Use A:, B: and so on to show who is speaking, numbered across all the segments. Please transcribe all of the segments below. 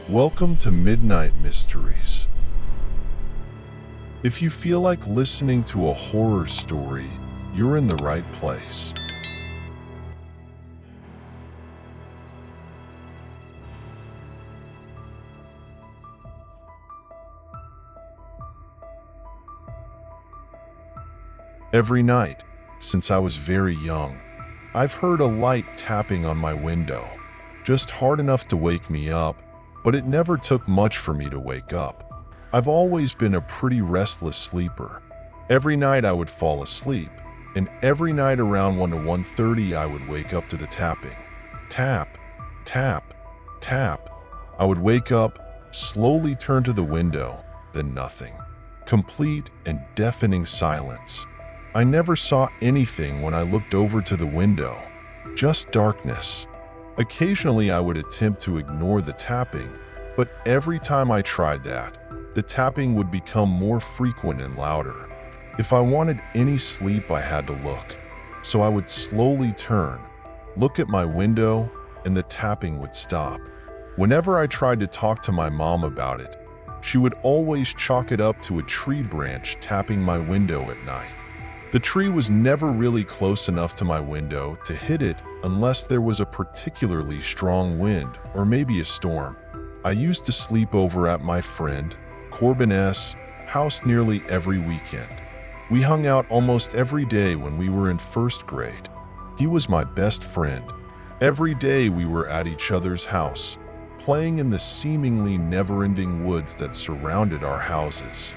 A: Welcome to Midnight Mysteries. If you feel like listening to a horror story, you're in the right place. Every night, since I was very young, I've heard a light tapping on my window, just hard enough to wake me up, but it never took much for me to wake up. I've always been a pretty restless sleeper. Every night I would fall asleep, and every night around 1 to 1:30 I would wake up to the tapping. Tap, tap, tap. I would wake up, slowly turn to the window, then nothing. Complete and deafening silence. I never saw anything when I looked over to the window, just darkness. Occasionally I would attempt to ignore the tapping, but every time I tried that, the tapping would become more frequent and louder. If I wanted any sleep, I had to look. So I would slowly turn, look at my window, and the tapping would stop. Whenever I tried to talk to my mom about it, she would always chalk it up to a tree branch tapping my window at night. The tree was never really close enough to my window to hit it unless there was a particularly strong wind or maybe a storm. I used to sleep over at my friend Corbin's house nearly every weekend. We hung out almost every day when we were in first grade. He was my best friend. Every day we were at each other's house, playing in the seemingly never-ending woods that surrounded our houses.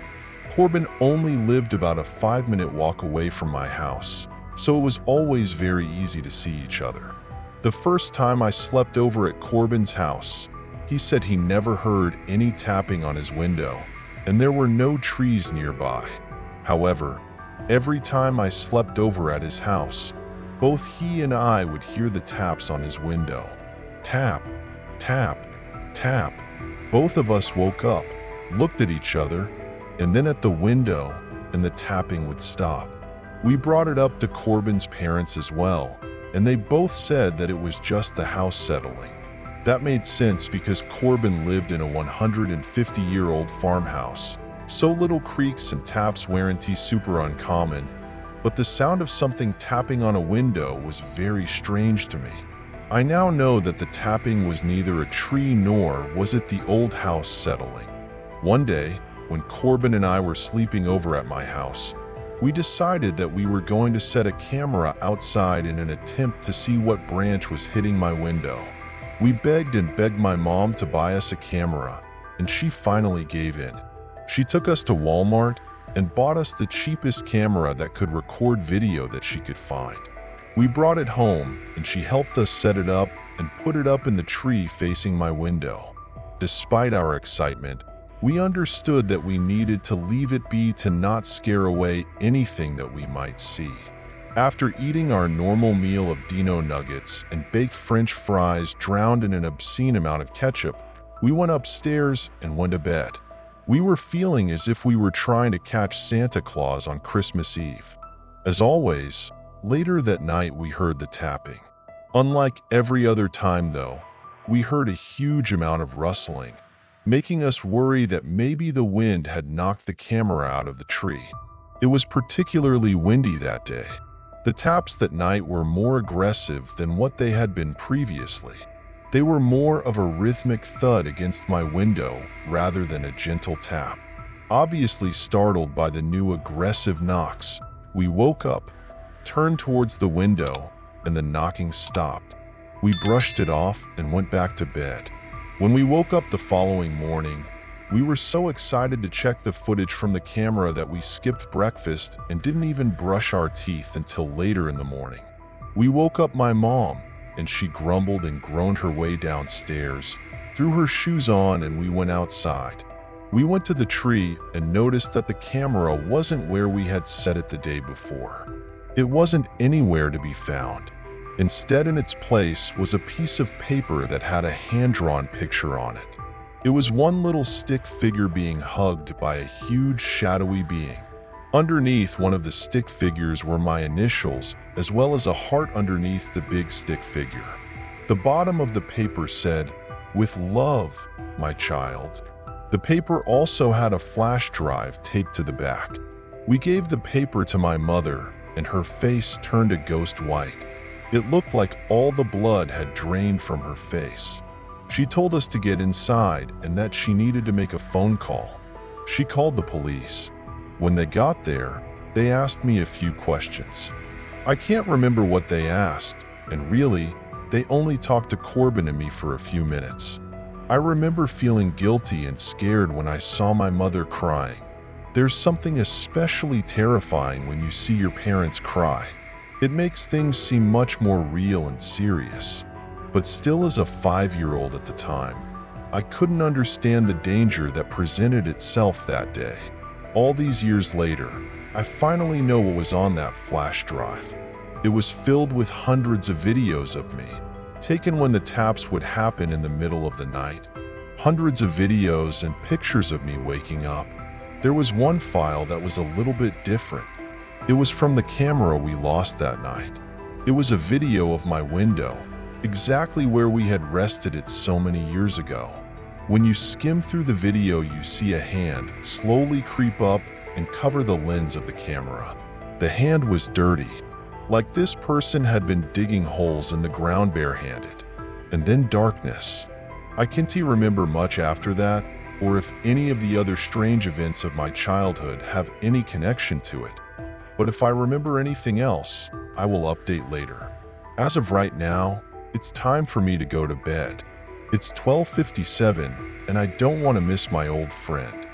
A: Corbin only lived about a 5-minute walk away from my house, so it was always very easy to see each other. The first time I slept over at Corbin's house, he said he never heard any tapping on his window, and there were no trees nearby. However, every time I slept over at his house, both he and I would hear the taps on his window. Tap, tap, tap. Both of us woke up, looked at each other, and then at the window, and the tapping would stop. We brought it up to Corbin's parents as well, and they both said that it was just the house settling. That made sense because Corbin lived in a 150-year-old farmhouse, so little creaks and taps weren't super uncommon, but the sound of something tapping on a window was very strange to me. I now know that the tapping was neither a tree nor was it the old house settling. One day, when Corbin and I were sleeping over at my house, we decided that we were going to set a camera outside in an attempt to see what branch was hitting my window. We begged and begged my mom to buy us a camera, and she finally gave in. She took us to Walmart and bought us the cheapest camera that could record video that she could find. We brought it home, and she helped us set it up and put it up in the tree facing my window. Despite our excitement, we understood that we needed to leave it be to not scare away anything that we might see. After eating our normal meal of Dino nuggets and baked French fries drowned in an obscene amount of ketchup, we went upstairs and went to bed. We were feeling as if we were trying to catch Santa Claus on Christmas Eve. As always, later that night we heard the tapping. Unlike every other time though, we heard a huge amount of rustling, making us worry that maybe the wind had knocked the camera out of the tree. It was particularly windy that day. The taps that night were more aggressive than what they had been previously. They were more of a rhythmic thud against my window rather than a gentle tap. Obviously startled by the new aggressive knocks, we woke up, turned towards the window, and the knocking stopped. We brushed it off and went back to bed. When we woke up the following morning, we were so excited to check the footage from the camera that we skipped breakfast and didn't even brush our teeth until later in the morning. We woke up my mom, and she grumbled and groaned her way downstairs, threw her shoes on, and we went outside. We went to the tree and noticed that the camera wasn't where we had set it the day before. It wasn't anywhere to be found. Instead, in its place was a piece of paper that had a hand-drawn picture on it. It was one little stick figure being hugged by a huge shadowy being. Underneath one of the stick figures were my initials, as well as a heart underneath the big stick figure. The bottom of the paper said, "With love, my child." The paper also had a flash drive taped to the back. We gave the paper to my mother, and her face turned a ghost white. It looked like all the blood had drained from her face. She told us to get inside and that she needed to make a phone call. She called the police. When they got there, they asked me a few questions. I can't remember what they asked, and really, they only talked to Corbin and me for a few minutes. I remember feeling guilty and scared when I saw my mother crying. There's something especially terrifying when you see your parents cry. It makes things seem much more real and serious. But still, as a 5-year-old at the time, I couldn't understand the danger that presented itself that day. All these years later, I finally know what was on that flash drive. It was filled with hundreds of videos of me, taken when the taps would happen in the middle of the night. Hundreds of videos and pictures of me waking up. There was one file that was a little bit different. It was from the camera we lost that night. It was a video of my window, exactly where we had rested it so many years ago. When you skim through the video, you see a hand slowly creep up and cover the lens of the camera. The hand was dirty, like this person had been digging holes in the ground barehanded. And then darkness. I can't remember much after that, or if any of the other strange events of my childhood have any connection to it. But if I remember anything else, I will update later. As of right now, it's time for me to go to bed. It's 12:57, and I don't want to miss my old friend.